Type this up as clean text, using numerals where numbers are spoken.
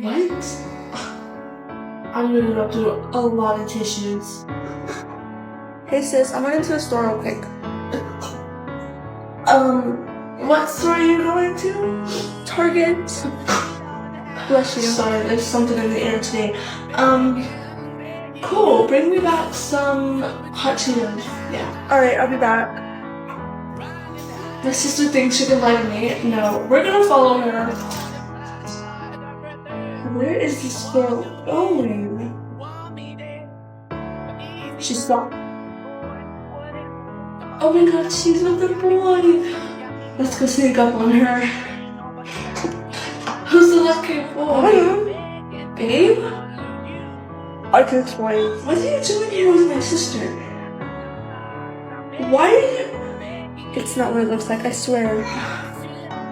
What? I'm gonna go through a lot of tissues. Hey sis, I went into the store real quick. What store are you going to? Target. Bless you. Sorry, there's something in the air today. Cool. Bring me back some hot Cheetos. Yeah. Alright, I'll be back. My sister thinks she can lie to me. No, we're gonna follow her. Where is this girl going? She stopped. Oh my god, she's with the boy. Let's go sneak up on her. Who's the lucky boy? Babe? I can explain. What are you doing here with my sister? Why are you... It's not what it looks like, I swear.